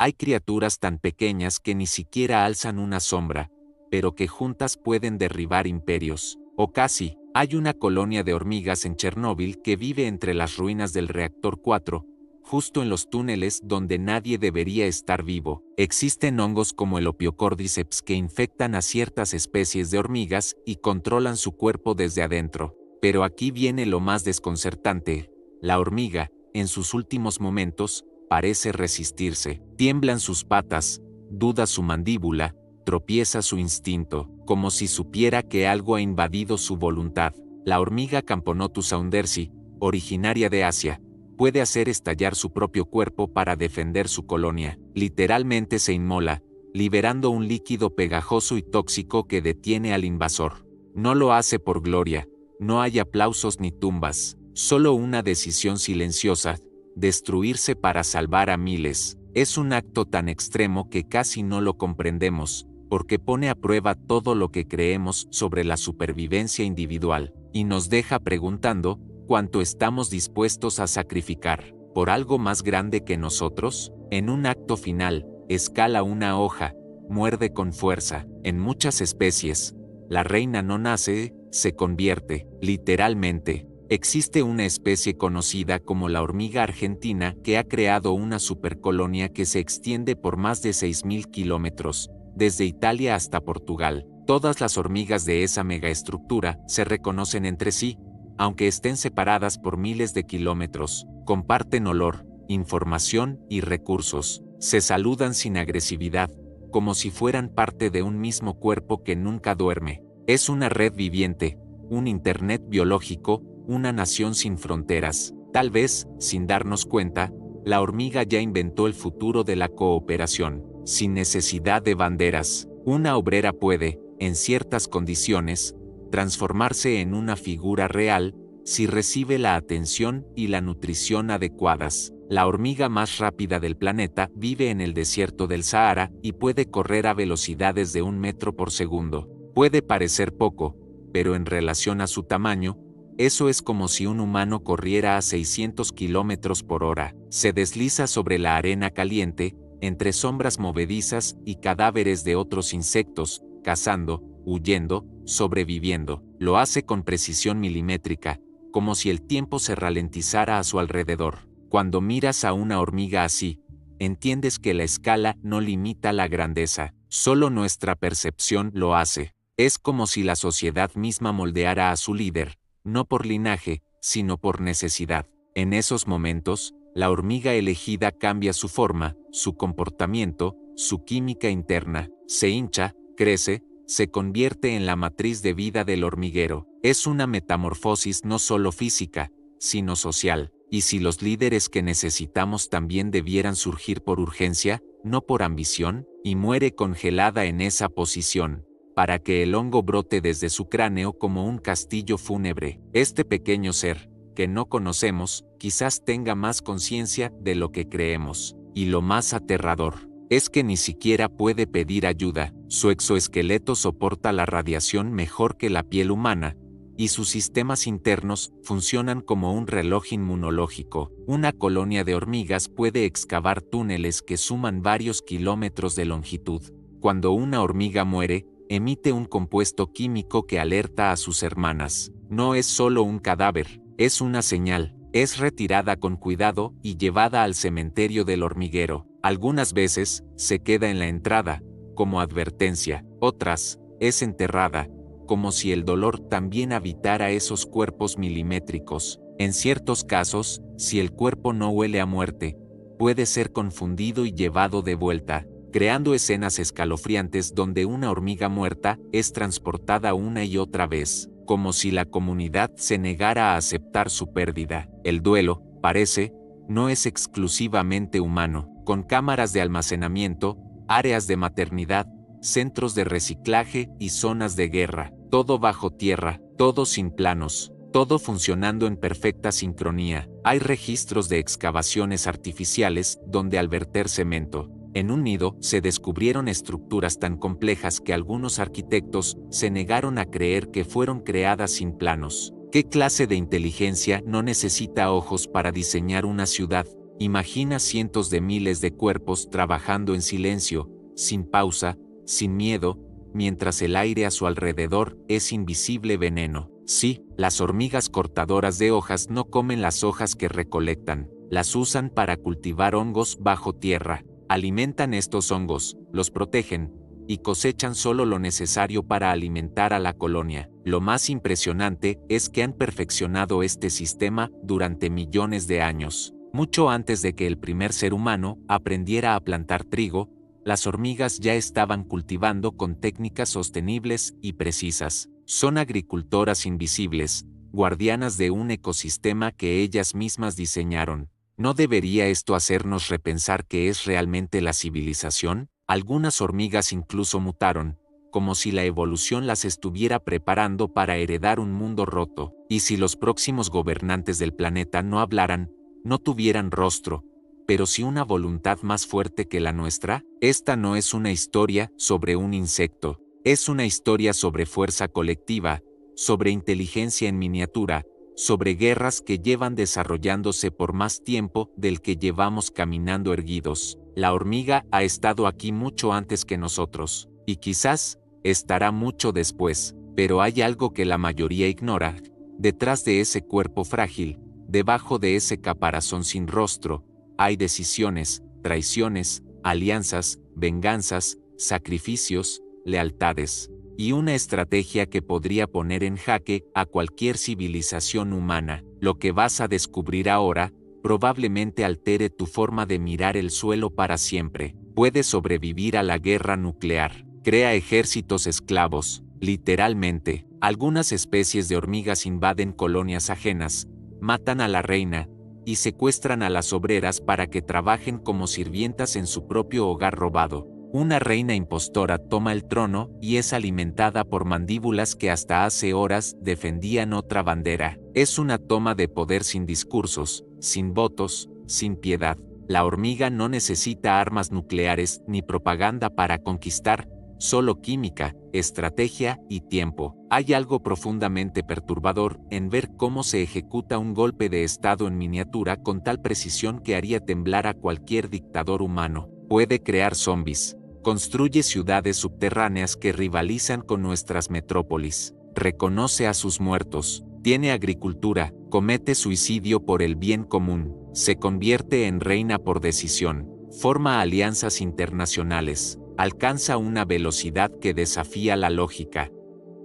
Hay criaturas tan pequeñas que ni siquiera alzan una sombra, pero que juntas pueden derribar imperios. O casi. Hay una colonia de hormigas en Chernóbil que vive entre las ruinas del reactor 4, justo en los túneles donde nadie debería estar vivo. Existen hongos como el Ophiocordyceps que infectan a ciertas especies de hormigas y controlan su cuerpo desde adentro. Pero aquí viene lo más desconcertante. La hormiga, en sus últimos momentos, parece resistirse. Tiemblan sus patas, duda su mandíbula, tropieza su instinto, como si supiera que algo ha invadido su voluntad. La hormiga Camponotus saundersi, originaria de Asia, puede hacer estallar su propio cuerpo para defender su colonia. Literalmente se inmola, liberando un líquido pegajoso y tóxico que detiene al invasor. No lo hace por gloria, no hay aplausos ni tumbas, solo una decisión silenciosa: destruirse para salvar a miles. Es un acto tan extremo que casi no lo comprendemos, porque pone a prueba todo lo que creemos sobre la supervivencia individual, y nos deja preguntando cuánto estamos dispuestos a sacrificar por algo más grande que nosotros. En un acto final, escala una hoja, muerde con fuerza. En muchas especies, la reina no nace, se convierte, literalmente. Existe una especie conocida como la hormiga argentina que ha creado una supercolonia que se extiende por más de 6.000 kilómetros, desde Italia hasta Portugal. Todas las hormigas de esa megaestructura se reconocen entre sí, aunque estén separadas por miles de kilómetros. Comparten olor, información y recursos. Se saludan sin agresividad, como si fueran parte de un mismo cuerpo que nunca duerme. Es una red viviente, un internet biológico, una nación sin fronteras. Tal vez, sin darnos cuenta, la hormiga ya inventó el futuro de la cooperación. Sin necesidad de banderas, una obrera puede, en ciertas condiciones, transformarse en una figura real si recibe la atención y la nutrición adecuadas. La hormiga más rápida del planeta vive en el desierto del Sahara y puede correr a velocidades de 1 metro por segundo. Puede parecer poco, pero en relación a su tamaño, eso es como si un humano corriera a 600 kilómetros por hora. Se desliza sobre la arena caliente, entre sombras movedizas y cadáveres de otros insectos, cazando, huyendo, sobreviviendo. Lo hace con precisión milimétrica, como si el tiempo se ralentizara a su alrededor. Cuando miras a una hormiga así, entiendes que la escala no limita la grandeza, solo nuestra percepción lo hace. Es como si la sociedad misma moldeara a su líder, no por linaje, sino por necesidad. En esos momentos, la hormiga elegida cambia su forma, su comportamiento, su química interna, se hincha, crece, se convierte en la matriz de vida del hormiguero. Es una metamorfosis no solo física, sino social. Y si los líderes que necesitamos también debieran surgir por urgencia, no por ambición, y muere congelada en esa posición, para que el hongo brote desde su cráneo como un castillo fúnebre. Este pequeño ser, que no conocemos, quizás tenga más conciencia de lo que creemos. Y lo más aterrador, es que ni siquiera puede pedir ayuda. Su exoesqueleto soporta la radiación mejor que la piel humana, y sus sistemas internos funcionan como un reloj inmunológico. Una colonia de hormigas puede excavar túneles que suman varios kilómetros de longitud. Cuando una hormiga muere, emite un compuesto químico que alerta a sus hermanas. No es solo un cadáver, es una señal. Es retirada con cuidado y llevada al cementerio del hormiguero. Algunas veces, se queda en la entrada, como advertencia. Otras, es enterrada, como si el dolor también habitara esos cuerpos milimétricos. En ciertos casos, si el cuerpo no huele a muerte, puede ser confundido y llevado de vuelta, creando escenas escalofriantes donde una hormiga muerta es transportada una y otra vez, como si la comunidad se negara a aceptar su pérdida. El duelo, parece, no es exclusivamente humano. Con cámaras de almacenamiento, áreas de maternidad, centros de reciclaje y zonas de guerra, todo bajo tierra, todo sin planos, todo funcionando en perfecta sincronía. Hay registros de excavaciones artificiales donde al verter cemento en un nido se descubrieron estructuras tan complejas que algunos arquitectos se negaron a creer que fueron creadas sin planos. ¿Qué clase de inteligencia no necesita ojos para diseñar una ciudad Imagina cientos de miles de cuerpos trabajando en silencio, sin pausa, sin miedo, mientras el aire a su alrededor es invisible veneno. Sí, las hormigas cortadoras de hojas no comen las hojas que recolectan, las usan para cultivar hongos bajo tierra. Alimentan estos hongos, los protegen, y cosechan solo lo necesario para alimentar a la colonia. Lo más impresionante es que han perfeccionado este sistema durante millones de años. Mucho antes de que el primer ser humano aprendiera a plantar trigo, las hormigas ya estaban cultivando con técnicas sostenibles y precisas. Son agricultoras invisibles, guardianas de un ecosistema que ellas mismas diseñaron. ¿No debería esto hacernos repensar qué es realmente la civilización? Algunas hormigas incluso mutaron, como si la evolución las estuviera preparando para heredar un mundo roto. Y si los próximos gobernantes del planeta no hablaran, no tuvieran rostro, pero sí una voluntad más fuerte que la nuestra, esta no es una historia sobre un insecto, es una historia sobre fuerza colectiva, sobre inteligencia en miniatura, sobre guerras que llevan desarrollándose por más tiempo del que llevamos caminando erguidos. La hormiga ha estado aquí mucho antes que nosotros, y quizás estará mucho después, pero hay algo que la mayoría ignora. Detrás de ese cuerpo frágil, debajo de ese caparazón sin rostro, hay decisiones, traiciones, alianzas, venganzas, sacrificios, lealtades, y una estrategia que podría poner en jaque a cualquier civilización humana. Lo que vas a descubrir ahora probablemente altere tu forma de mirar el suelo para siempre. Puede sobrevivir a la guerra nuclear. Crea ejércitos esclavos, literalmente. Algunas especies de hormigas invaden colonias ajenas, matan a la reina, y secuestran a las obreras para que trabajen como sirvientas en su propio hogar robado. Una reina impostora toma el trono y es alimentada por mandíbulas que hasta hace horas defendían otra bandera. Es una toma de poder sin discursos, sin votos, sin piedad. La hormiga no necesita armas nucleares ni propaganda para conquistar, solo química, estrategia y tiempo. Hay algo profundamente perturbador en ver cómo se ejecuta un golpe de estado en miniatura con tal precisión que haría temblar a cualquier dictador humano. Puede crear zombies. Construye ciudades subterráneas que rivalizan con nuestras metrópolis. Reconoce a sus muertos. Tiene agricultura. Comete suicidio por el bien común. Se convierte en reina por decisión. Forma alianzas internacionales. Alcanza una velocidad que desafía la lógica.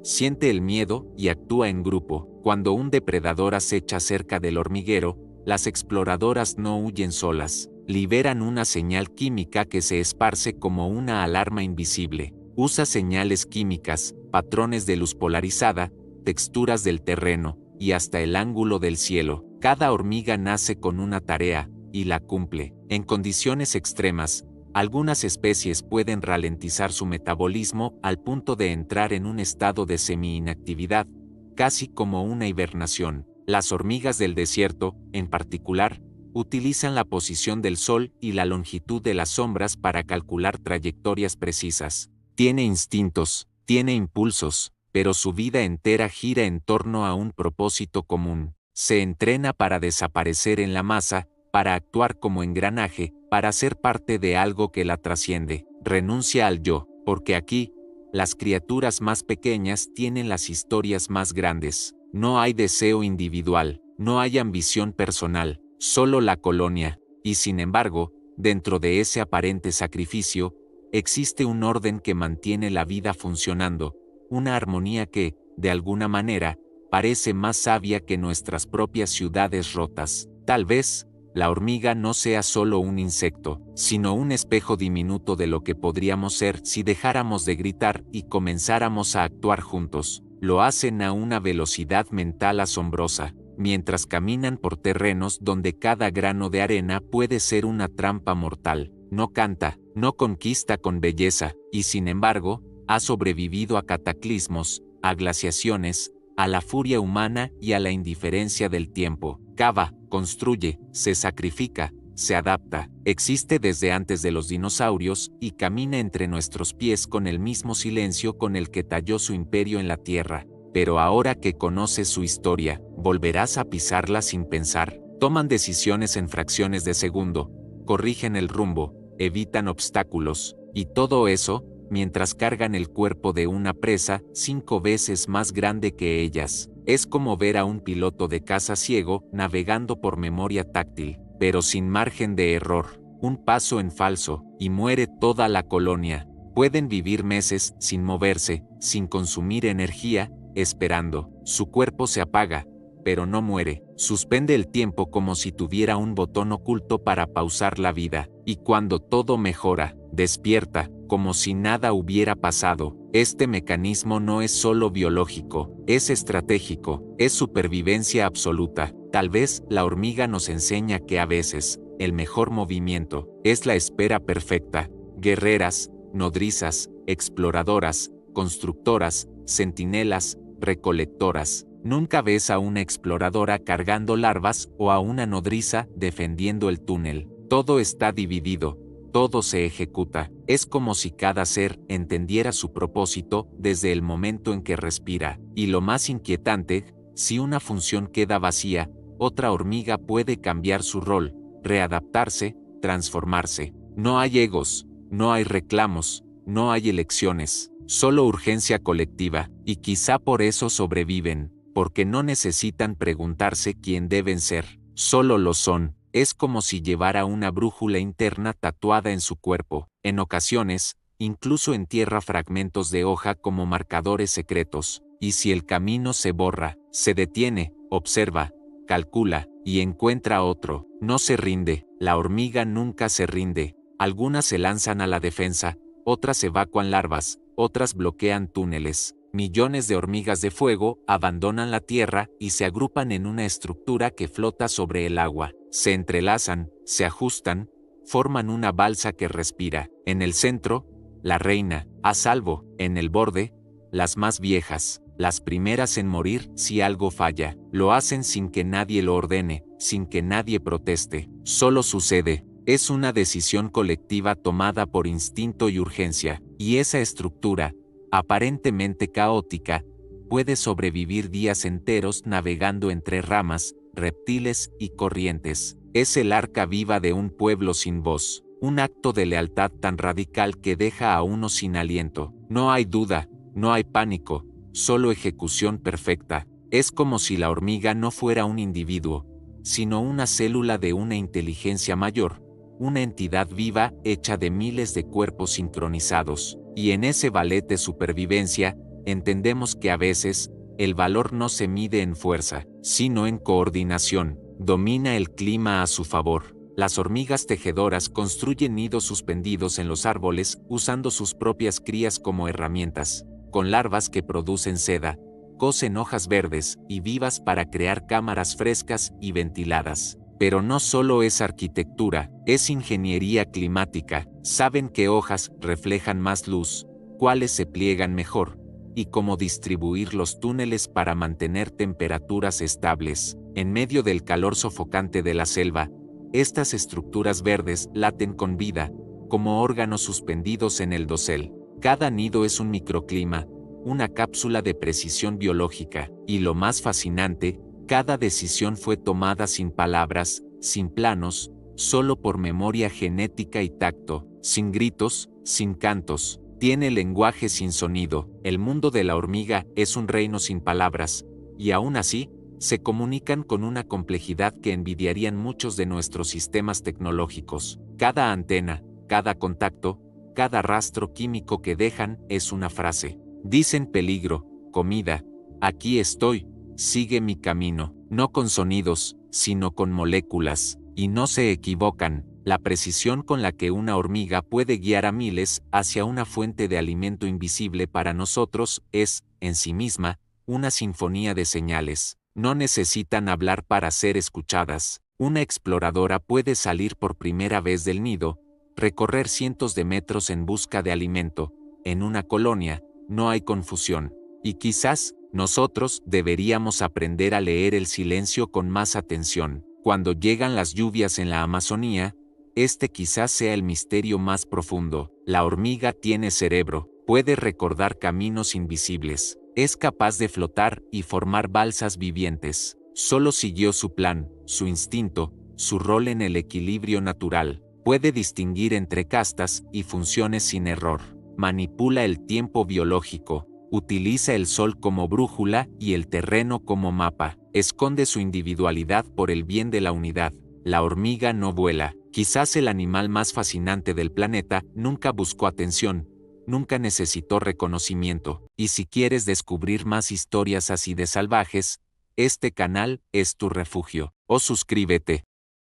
Siente el miedo y actúa en grupo. Cuando un depredador acecha cerca del hormiguero, las exploradoras no huyen solas. Liberan una señal química que se esparce como una alarma invisible. Usa señales químicas, patrones de luz polarizada, texturas del terreno, y hasta el ángulo del cielo. Cada hormiga nace con una tarea, y la cumple. En condiciones extremas, algunas especies pueden ralentizar su metabolismo al punto de entrar en un estado de semi-inactividad, casi como una hibernación. Las hormigas del desierto, en particular, utilizan la posición del sol y la longitud de las sombras para calcular trayectorias precisas. Tiene instintos, tiene impulsos, pero su vida entera gira en torno a un propósito común. Se entrena para desaparecer en la masa, para actuar como engranaje, para ser parte de algo que la trasciende. Renuncia al yo, porque aquí, las criaturas más pequeñas tienen las historias más grandes. No hay deseo individual, no hay ambición personal, solo la colonia. Y sin embargo, dentro de ese aparente sacrificio, existe un orden que mantiene la vida funcionando, una armonía que, de alguna manera, parece más sabia que nuestras propias ciudades rotas. Tal vez, la hormiga no sea solo un insecto, sino un espejo diminuto de lo que podríamos ser si dejáramos de gritar y comenzáramos a actuar juntos. Lo hacen a una velocidad mental asombrosa, mientras caminan por terrenos donde cada grano de arena puede ser una trampa mortal. No canta, no conquista con belleza, y sin embargo, ha sobrevivido a cataclismos, a glaciaciones, a la furia humana y a la indiferencia del tiempo. Cava, construye, se sacrifica, se adapta, existe desde antes de los dinosaurios y camina entre nuestros pies con el mismo silencio con el que talló su imperio en la tierra. Pero ahora que conoces su historia, ¿volverás a pisarla sin pensar? Toman decisiones en fracciones de segundo, corrigen el rumbo, evitan obstáculos, y todo eso, mientras cargan el cuerpo de una presa 5 veces más grande que ellas. Es como ver a un piloto de caza ciego navegando por memoria táctil, pero sin margen de error. Un paso en falso, y muere toda la colonia. Pueden vivir meses sin moverse, sin consumir energía, esperando. Su cuerpo se apaga, pero no muere. Suspende el tiempo como si tuviera un botón oculto para pausar la vida. Y cuando todo mejora, despierta, como si nada hubiera pasado. Este mecanismo no es solo biológico, es estratégico, es supervivencia absoluta. Tal vez la hormiga nos enseña que a veces, el mejor movimiento es la espera perfecta. Guerreras, nodrizas, exploradoras, constructoras, centinelas, recolectoras. Nunca ves a una exploradora cargando larvas o a una nodriza defendiendo el túnel. Todo está dividido, todo se ejecuta. Es como si cada ser entendiera su propósito desde el momento en que respira. Y lo más inquietante, si una función queda vacía, otra hormiga puede cambiar su rol, readaptarse, transformarse. No hay egos, no hay reclamos, no hay elecciones, solo urgencia colectiva, y quizá por eso sobreviven, porque no necesitan preguntarse quién deben ser, solo lo son. Es como si llevara una brújula interna tatuada en su cuerpo. En ocasiones, incluso entierra fragmentos de hoja como marcadores secretos, y si el camino se borra, se detiene, observa, calcula, y encuentra otro. No se rinde, la hormiga nunca se rinde. Algunas se lanzan a la defensa, otras evacúan larvas, otras bloquean túneles. Millones de hormigas de fuego abandonan la tierra y se agrupan en una estructura que flota sobre el agua. Se entrelazan, se ajustan, forman una balsa que respira. En el centro, la reina, a salvo. En el borde, las más viejas, las primeras en morir si algo falla. Lo hacen sin que nadie lo ordene, sin que nadie proteste. Solo sucede. Es una decisión colectiva tomada por instinto y urgencia, y esa estructura, aparentemente caótica, puede sobrevivir días enteros navegando entre ramas, reptiles y corrientes. Es el arca viva de un pueblo sin voz, un acto de lealtad tan radical que deja a uno sin aliento. No hay duda, no hay pánico, solo ejecución perfecta. Es como si la hormiga no fuera un individuo, sino una célula de una inteligencia mayor, una entidad viva hecha de miles de cuerpos sincronizados. Y en ese ballet de supervivencia, entendemos que a veces, el valor no se mide en fuerza, sino en coordinación. Domina el clima a su favor. Las hormigas tejedoras construyen nidos suspendidos en los árboles usando sus propias crías como herramientas, con larvas que producen seda, cosen hojas verdes y vivas para crear cámaras frescas y ventiladas. Pero no solo es arquitectura, es ingeniería climática. Saben qué hojas reflejan más luz, cuáles se pliegan mejor, y cómo distribuir los túneles para mantener temperaturas estables. En medio del calor sofocante de la selva, estas estructuras verdes laten con vida, como órganos suspendidos en el dosel. Cada nido es un microclima, una cápsula de precisión biológica, y lo más fascinante, cada decisión fue tomada sin palabras, sin planos, solo por memoria genética y tacto, sin gritos, sin cantos. Tiene lenguaje sin sonido. El mundo de la hormiga es un reino sin palabras, y aún así, se comunican con una complejidad que envidiarían muchos de nuestros sistemas tecnológicos. Cada antena, cada contacto, cada rastro químico que dejan es una frase. Dicen peligro, comida, aquí estoy, sigue mi camino, no con sonidos, sino con moléculas, y no se equivocan. La precisión con la que una hormiga puede guiar a miles hacia una fuente de alimento invisible para nosotros es, en sí misma, una sinfonía de señales. No necesitan hablar para ser escuchadas. Una exploradora puede salir por primera vez del nido, recorrer cientos de metros en busca de alimento. En una colonia, no hay confusión. Y quizás, nosotros deberíamos aprender a leer el silencio con más atención. Cuando llegan las lluvias en la Amazonía, este quizás sea el misterio más profundo. La hormiga tiene cerebro, puede recordar caminos invisibles, es capaz de flotar y formar balsas vivientes. Solo siguió su plan, su instinto, su rol en el equilibrio natural. Puede distinguir entre castas y funciones sin error. Manipula el tiempo biológico. Utiliza el sol como brújula y el terreno como mapa. Esconde su individualidad por el bien de la unidad. La hormiga no vuela. Quizás el animal más fascinante del planeta, nunca buscó atención, nunca necesitó reconocimiento. Y si quieres descubrir más historias así de salvajes, este canal es tu refugio. O suscríbete.